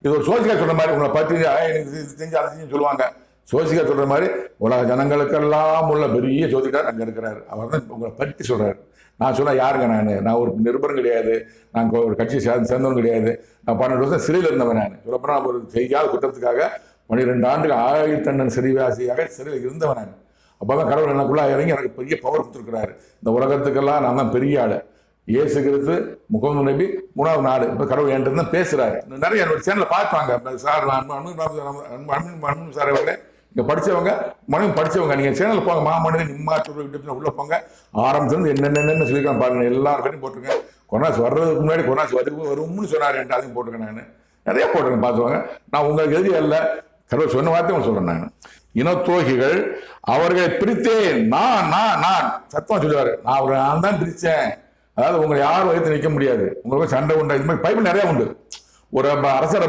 இது ஒரு சோசிக்கா சொல்ற மாதிரி உங்களை பற்றி எனக்கு செஞ்சு அதை செஞ்சு சொல்லுவாங்க. சோசிக்கா சொல்ற மாதிரி உலக ஜனங்களுக்கெல்லாம் உள்ள பெரிய ஜோதிடர் அங்க இருக்கிறாரு. அவர் தான் உங்களை பற்றி சொல்றாரு. நான் சொன்னா யாருங்க நான் ஒரு நிருபரும் கிடையாது, நான் ஒரு கட்சி சேர்ந்தவன் கிடையாது. நான் 12 வருஷம் சிறையில் இருந்தவன். நான் சொல்லப்போனா ஒரு செய்யாத குற்றத்துக்காக 12 ஆண்டுகள் 1000 தண்டன் சிறைவாசியாக சிறையில் இருந்தவன். நான் அப்பதான் கடவுள் எனக்குள்ள இறங்கி எனக்கு பெரிய பவர் கொடுத்துருக்கிறாரு. இந்த உலகத்துக்கெல்லாம் நான் தான் பெரிய ஆளு. இயேசு கிறிஸ்து, முகமது நபி, 3வது நாடு. இப்ப கடவுள் என்கிட்ட தான் பேசுறாரு. நிறைய என்னோட சேனல்ல பார்ப்பாங்க சார். அன்பு சார் அவர்களே, இங்க படிச்சவங்க மனைவி படிச்சவங்க, நீங்க சேனல் போங்க, மாமனிதன் விட்டு உள்ள போங்க. ஆரம்பிச்சிருந்து என்னென்ன சொல்லிக்கலாம் பாருங்க. எல்லாரும் போட்டிருக்கேன். கொரோனாஸ் வர்றதுக்கு முன்னாடி கொரோனாஸ் வரும்னு சொன்னாரு. அதையும் போட்டிருக்கேன். நான் நிறைய போட்டிருக்கேன், பார்த்துவாங்க. நான் உங்களுக்கு எதிரி அல்ல, கடவுள் சொன்ன வார்த்தை சொல்றேன். நான் இனத்தோகிகள் அவர்களை பிரித்தேன். நான் சத்தமா சொல்லுவாரு. நான் தான் பிரிச்சேன். அதாவது உங்களை யாரும் வைத்து நிற்க முடியாது. உங்களுக்கு சண்டை உண்டு. இது மாதிரி பைபிள் நிறைய உண்டு. ஒரு அரசரை